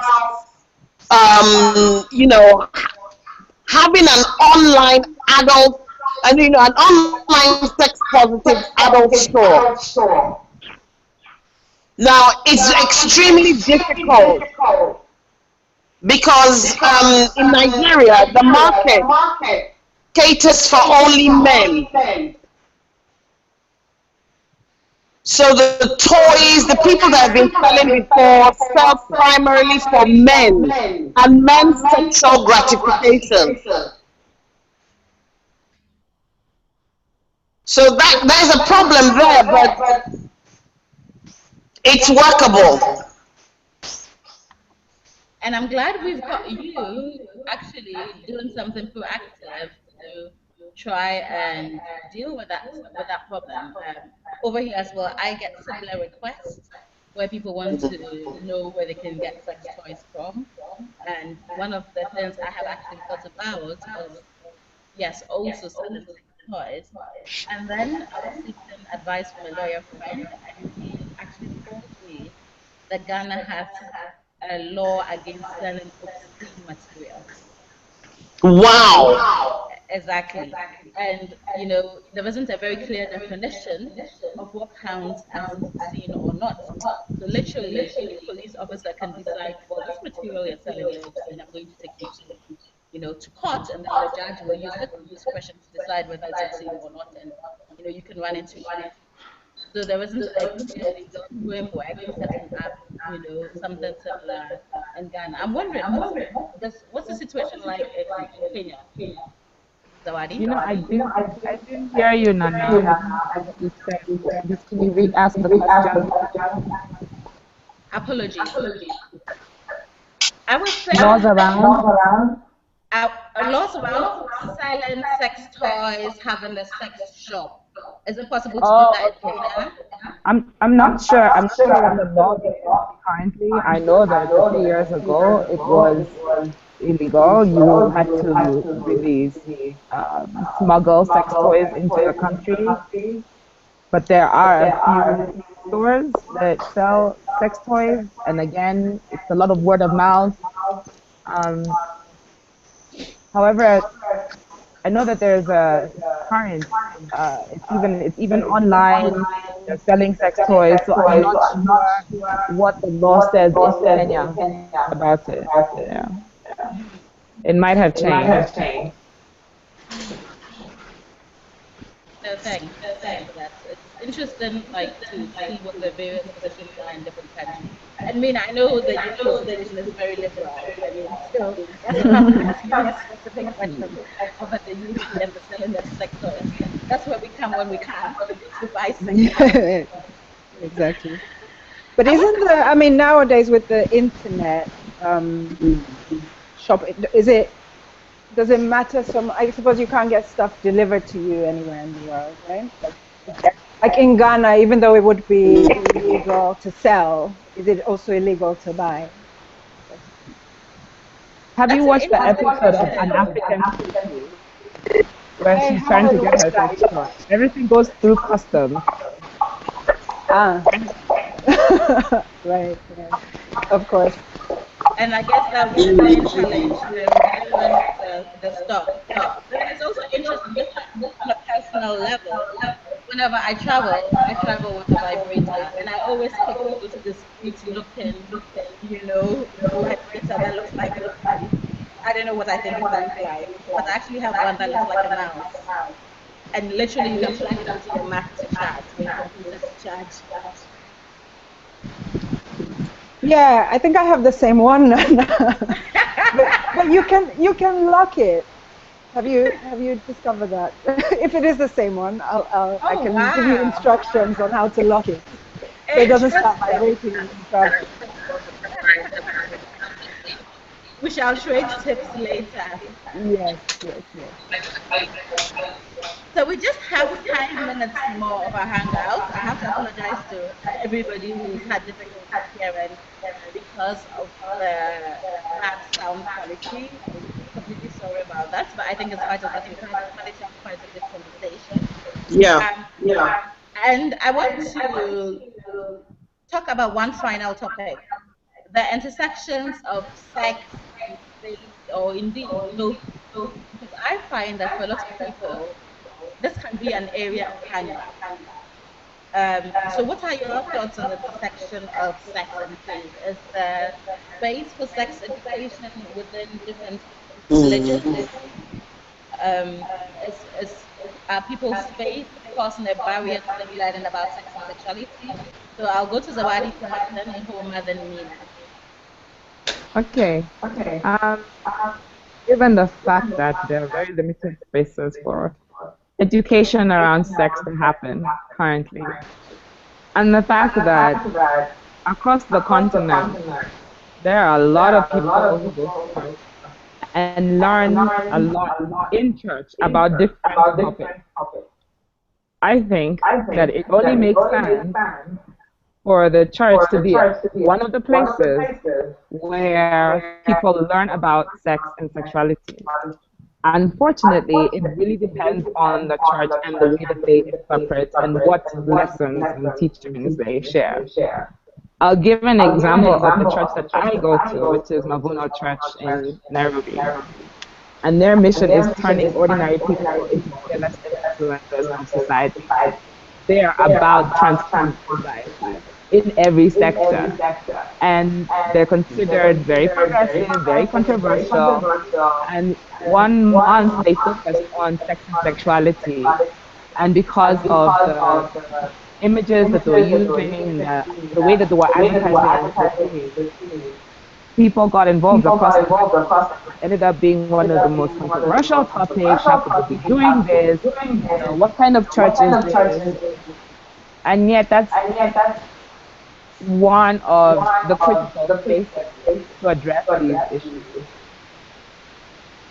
D: having an online adult, an online sex positive adult store. Now, it's extremely difficult because in Nigeria, the market caters for only men. So the toys, the people that have been selling before, sell primarily for men and men's sexual gratification. So there's a problem there, but it's workable.
A: And I'm glad we've got you actually doing something proactive to try and deal with that problem. Over here as well, I get similar requests where people want to know where they can get sex toys from. And one of the things I have actually thought about is, yes, also selling sex toys. And then I was seeking advice from a lawyer friend, and he actually told me that Ghana has a law against selling obscene material.
D: Wow.
A: Exactly. And, there isn't a very clear definition of what counts as obscene or not. So literally, a police officer can decide, well, this material you're selling is obscene. I'm going to take you to court, and then the judge will use her discretion to decide whether it's obscene or not, and you can run into court. So there wasn't a clear legal framework setting up, something similar in Ghana. I'm wondering, what's the situation like in Kenya, Zawadi?
C: I didn't hear you, Nana. I didn't get what you said. Just can you ask the question?
A: Apologies. I was
C: Laws
A: saying,
C: around?
A: laws around selling sex toys, having a sex shop. Is it possible to do that
C: Oh,
A: in
C: okay.
A: Kenya?
C: I'm not sure. I'm not sure what the law is currently. I know that a few years ago it was illegal. You had to release smuggle sex toys into the country. But there are a few stores that sell sex toys, and again, it's a lot of word of mouth. Um, However, I know that there's a current. It's even online. They're selling sex toys, so I'm not sure what the law says in Kenya about it. Yeah, it might have changed.
A: No, thanks for that. It's interesting, like, to see what the various positions are in different countries. I mean, I know the UK situation is very liberal. I mean, so that's why I'm asking a specific question about the UK and the selling of sex toys. That's where we come when we can to buy sex toys.
B: Exactly. But
A: I was
B: isn't I mean, nowadays with the internet shop, does it matter I suppose you can't get stuff delivered to you anywhere in the world, right? Like in Ghana, even though it would be illegal to sell, is it also illegal to buy?
C: Have you
A: That's an
C: watched the
A: interesting
C: episode of An
A: question.
C: African Cookie where
B: I
C: she's trying to
B: haven't
C: get
B: watched
C: her
B: that
C: sex
B: yet.
C: toy? Everything goes through customs.
B: Ah, right, of course.
A: And I guess that'll be the main challenge, delivering the stuff. But then it's also interesting, just on a personal level. Whenever I travel with a vibrator, and I always pick the most discreet looking, vibrator that looks like, I don't know what I think it looks like, but I actually have one that looks like a mouse. And literally, you can plug it into your Mac to charge or your computer to charge.
B: Yeah, I think I have the same one. but you can lock it. Have you discovered that? If it is the same one, I
A: Oh,
B: can give you
A: wow.
B: instructions on how to lock it, so it doesn't start
A: Interesting.
B: vibrating when you travel.
A: We shall trade tips later.
B: Yes, yes, yes.
A: So we just have 5 minutes more of our hangout. I have to apologize to everybody who's had difficulties hearing because of the bad sound quality. Completely sorry about that, but I think in spite of that, we've managed to have quite a good conversation.
D: Yeah.
A: Um, and I want to talk about one final topic: the intersections of sex and faith, or indeed both, because I find that for a lot of people, this can be an area of hang up. So what are your thoughts on the intersection of sex and faith? Is there space for sex education within different religions? Um, is Are people's faith causing a barrier to them learning about sex and sexuality. So I'll go to Zawadi first, then Ihoma, then Mina.
C: Okay. Um, Given the fact that there are very limited spaces for education around sex to happen currently, and the fact that across the continent there are a lot of people who go to church and learn a lot in church about different topics, I think that it only makes sense for the church to be one of the places where people learn about sex and sexuality. Unfortunately, it really depends on the church and the way that they interpret and what lessons and teachings they share. I'll give an example of the church that I go to, which is Mavuno Church in Nairobi. And their mission is turning ordinary people into fearless influencers of society. They are about transforming society in every sector. And they're considered very progressive, very controversial. And one month they focused on sex and sexuality. And because of the images that they were using, the way that they were advertising the theme, people got involved across the country. Ended up being one of the most controversial topics. How could they be doing this? You know, what kind of church is this? And yet that's one of the critical spaces to address these issues.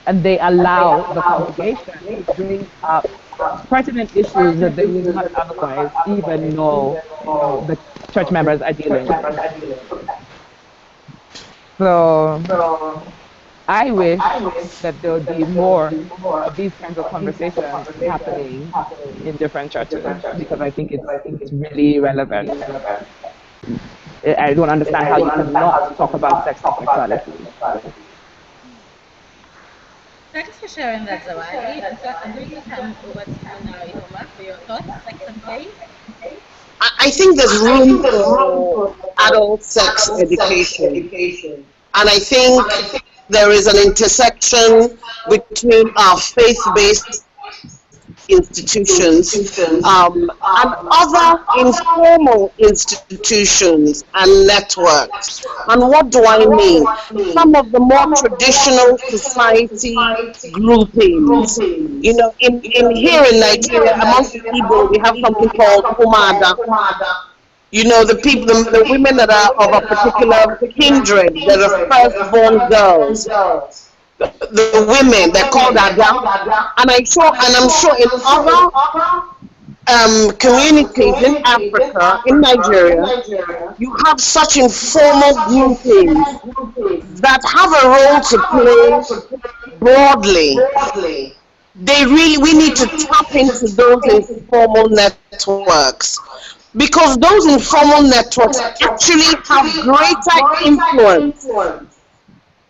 C: And they allow the congregation to bring up pertinent issues that they would not otherwise even know, the church members are dealing with. So I wish that there would be more of these kinds of conversations happening in different churches, because I think it's really relevant. I don't understand how you cannot talk about sex and sexuality.
A: Thanks for sharing that, Zawadi. So I'm going to come over to you now, Ihoma, for your thoughts, sex and play.
D: I think there's room for adult sex education. And I think there is an intersection between our faith-based institutions and other informal institutions and networks. And what do I mean? Some of the more traditional society groupings. You know, in here in Nigeria, amongst the Igbo, we have something called Umada. You know, the people, the women that are of a particular kindred, that are firstborn girls. The women, they're called Ada, and I'm sure in other communities in Africa, in Nigeria, you have such informal groupings that have a role to play broadly. We need to tap into those informal networks, because those informal networks actually have greater influence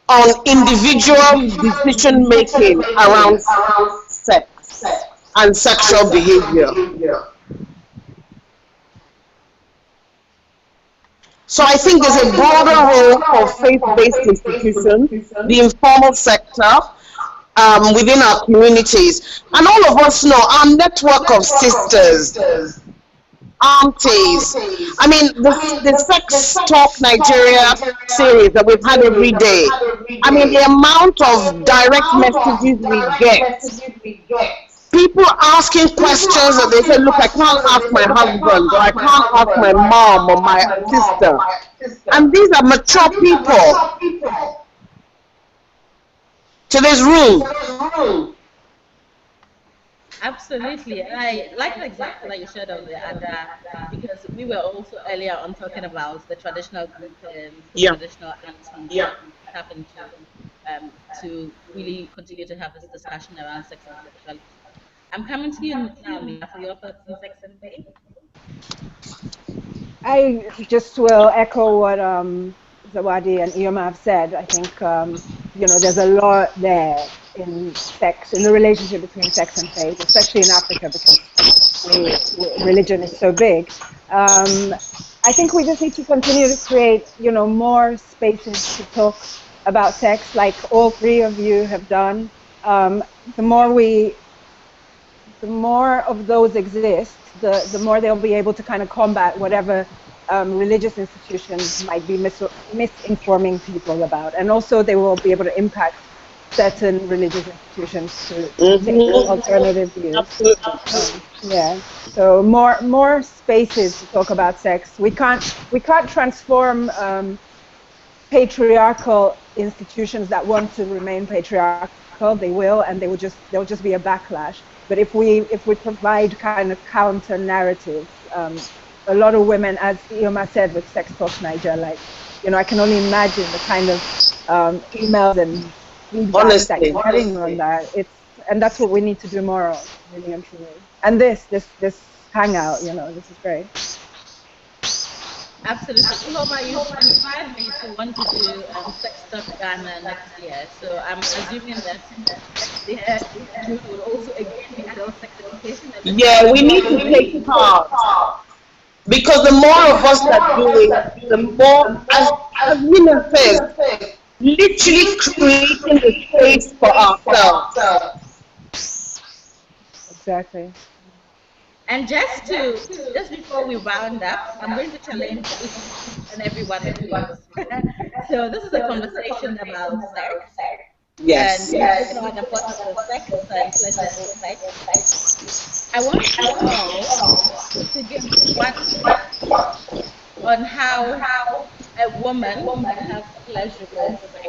D: on individual decision making around sex and sexual behavior. So I think there's a broader role for faith-based institutions, the informal sector, within our communities. And all of us know our network of sisters, aunties. I mean, the Sex Talk Nigeria series that we've had every day. I mean, the amount of direct messages we get. People asking questions that they say, look, I can't ask my husband, or I can't ask my mom or my sister. And these are mature people. So there's room.
A: Absolutely. And I like the example that you shared of the Ada, because we were also earlier on talking about the traditional groupings, the traditional aunties that we tap into to really continue to have this discussion around sex and sexuality. I'm coming to you now, Mia, for your thoughts on sex and play.
B: I just will echo what Zawadi and Ioma have said. I think there's a lot there in sex, in the relationship between sex and faith, especially in Africa, because religion is so big. I think we just need to continue to create, more spaces to talk about sex, like all three of you have done. The more we the more of those exist, the more they'll be able to kind of combat whatever religious institutions might be misinforming people about. And also they will be able to impact certain religious institutions to take alternative views.
D: Absolutely.
B: Yeah. So more spaces to talk about sex. We can't transform patriarchal institutions that want to remain patriarchal. They will, and there'll just be a backlash. But if we provide kind of counter narratives, a lot of women, as Ioma said with Sex Talk Niger, like, you know, I can only imagine the kind of emails and feedback that you're getting on that. And that's what we need to do more of, really and truly. And this hangout, you know, this is great.
A: Absolutely. Ioma, you've inspired me to want to do Sex Talk Ghana next year. So I'm assuming that next year we will also again be adult sex education. And
D: Yeah, we need to take part. Because the more of us that do it, the more, as women says, literally creating the space for ourselves.
B: Exactly.
A: And just before we round up, I'm going to challenge each and every one of you. So this is a conversation about sex.
D: Yes.
A: And we've spoken about the importance of sex and pleasurable sex. I want you all to give one tip on how a woman can have pleasurable sex.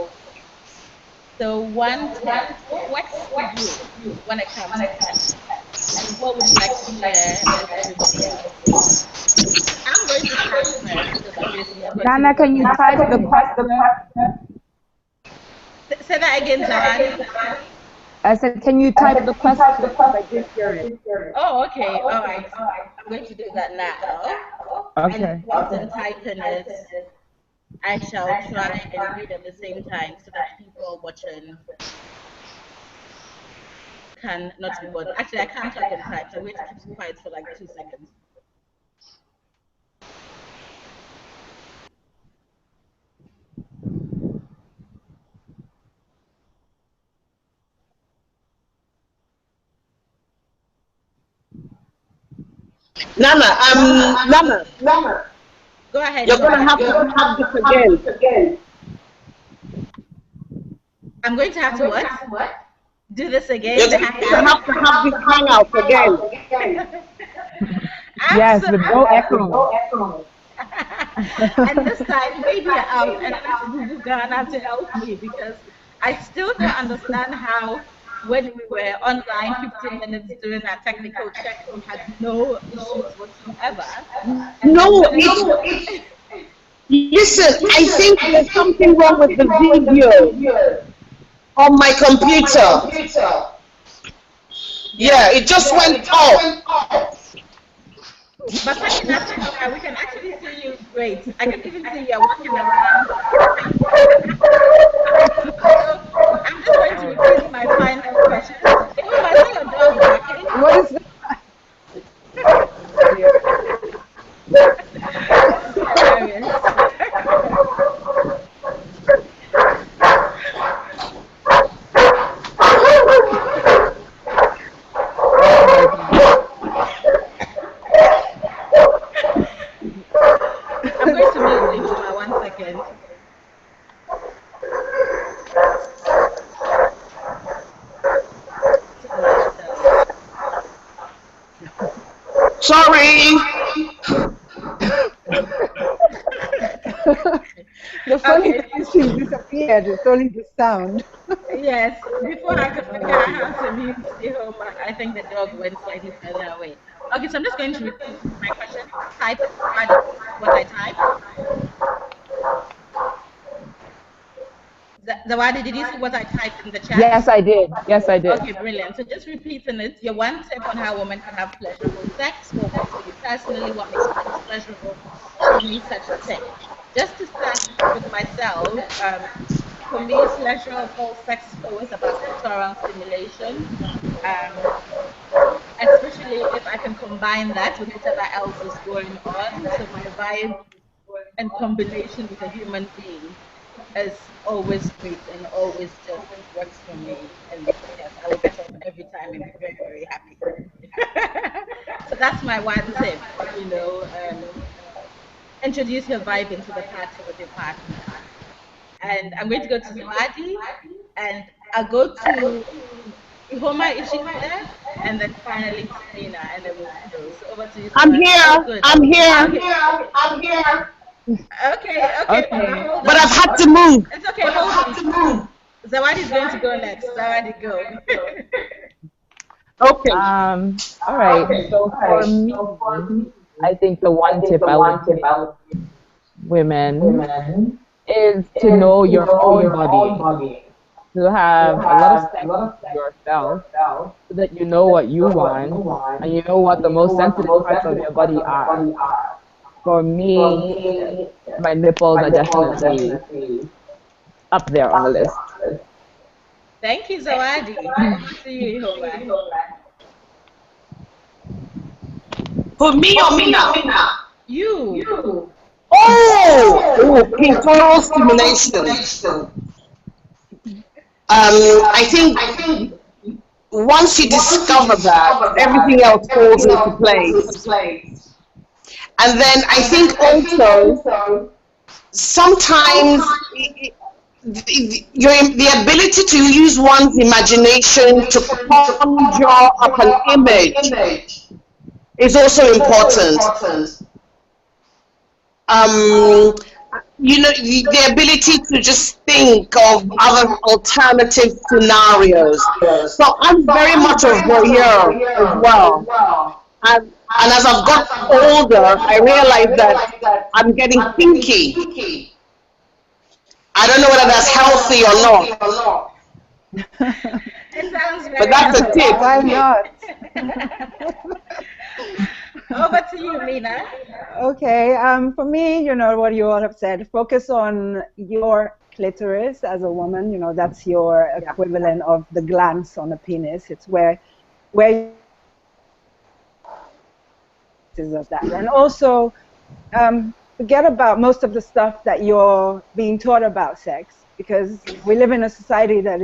A: So one tip, what works for you when it comes to sex? And what would you like to share with everybody else? I'm going to start first because obviously I've got
C: Nana, can you type the question?
A: Say that again, Zawadi.
C: I said, can you type the question? Because I didn't hear it.
A: Oh, okay. All right. I'm going to do that now.
C: Okay.
A: And whilst I'm typing it, I shall try and read at the same time so that people watching can not be bothered. Actually, I can't talk and type, so I'm going to keep quiet for like 2 seconds.
D: Nana.
A: Go ahead.
D: You're gonna have to have this again.
A: I'm going to have to what? Do this again?
D: You're gonna have to have this hangout again.
C: Yes, with no echo.
A: And this time, maybe out and I'm Ghana to help me because I still don't understand how when we were online 15 minutes doing our technical check, we had no issues whatsoever.
D: No, listen, I think there's something wrong with the video on my computer. Yeah, it just went off.
A: But funny enough, we can actually see you great. I can even see you're walking around. So I'm just going to repeat my final question. Even I saw your dog barking.
B: What is that?
A: This is hilarious. I'm going to mute you for 1 second.
D: Sorry.
B: The funny thing is she disappeared. It's only the sound.
A: Yes, before I could figure out how to mute the home, I think the dog went slightly further away. Okay, so I'm just going to repeat my question. Type what I typed. Zawadi, did you see what I typed in the chat?
C: Yes, I did.
A: Okay, brilliant. So just repeating it, your one tip on how women can have pleasurable sex. What works for you personally? What makes sex pleasurable? Show me such a thing. Just to start with myself, for me, pleasurable sex is always about clitoral stimulation. Especially if I can combine that with whatever else is going on. So my vibe and combination with a human being is always great and always just works for me. And yes, I will get off every time and be very, very happy. So that's my one tip, introduce your vibe into the party with your partner. And I'm going to go to Zawadi, and I'll go to Ihoma if she's there, and then finally to Mina, and then we'll close. So over to you,
D: I'm
A: Zawadi. Oh,
D: here.
A: good.
D: I'm
A: Okay.
D: here.
A: Okay, Papa, hold
D: But I've
A: on.
D: had to move.
A: It's okay, hold on. Zawadi is going to go next. Zawadi, go.
D: Okay.
C: All right. So for me, I think the one tip I would give women is to know your own body, to have a lot of sex with yourself so that you know what you want and you know what the most sensitive parts of your body are. For me, my nipples are definitely up there on the list.
A: Thank you, Zawadi. Over to you, Ihoma.
D: For me or Mina?
A: You.
D: Oh, clitoral stimulation. I think once you discover that, everything else falls into place. And then I think also sometimes the ability to use one's imagination to conjure up an image is also important. Um, the ability to just think of other alternative scenarios. So I'm very much a voyeur as well. And as I've got older, I realize that I'm getting kinky. I don't know whether that's healthy or not,
A: It sounds
D: but
A: very
D: that's a
A: healthy.
D: tip.
B: Why not?
A: Over to you, Mina.
B: Okay, for me, what you all have said, focus on your clitoris as a woman. That's your equivalent of the glans on a penis. It's where is of that. And also, forget about most of the stuff that you're being taught about sex, because we live in a society that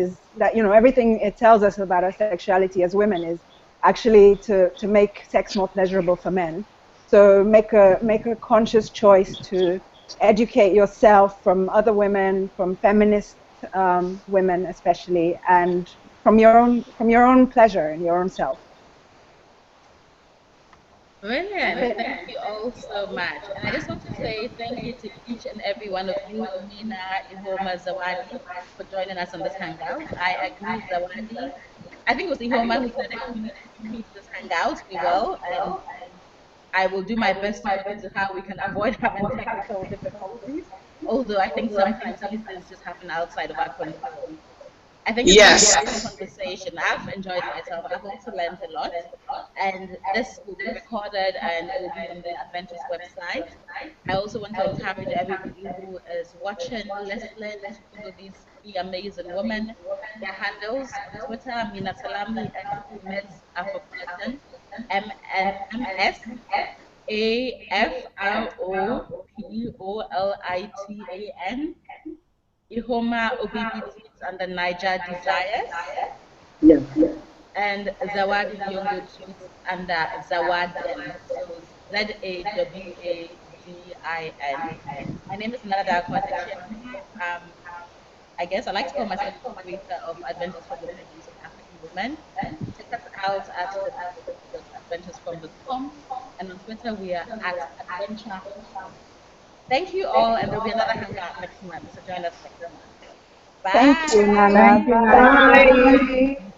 B: everything it tells us about our sexuality as women is actually to make sex more pleasurable for men. So make a conscious choice to educate yourself from other women, from feminist women especially, and from your own pleasure and your own self.
A: Brilliant. Thank you all so much. And I just want to say thank you to each and every one of you, Mina, Ihoma, Zawadi, for joining us on this hangout. I agree, Zawadi. I think it was Ihoma who said if we need to repeat this hangout, we will. And I will do my best to look into how we can avoid having technical difficulties. Although I think sometimes these things just happen outside of our control. I think it's been a
D: Yes.
A: great conversation. I've enjoyed myself. I've also learned a lot. And this will be recorded and it will be on the Adventist website. I also want to encourage everybody who is watching, listening, to follow these three amazing women. Their handles on Twitter, Mina Salami and Ms. Afropolitan, Afropolitan. Ihoma Obibi tweets under Niger Desires, and Zawadi Nyongo tweets under Zawadin. So Zawadin. My name is Nada Kwata Chiamini. I guess I like to call myself the curator of Adventures from the Bedrooms of African Women. Check us out at www.adventuresfrom.com, and on Twitter we are at Adventure. Thank you all, and there'll be another hangout next month. So join us next month.
B: Thank you,
A: Bye.
B: Nana.
C: Thank you, Nana.
D: Bye.
B: Bye.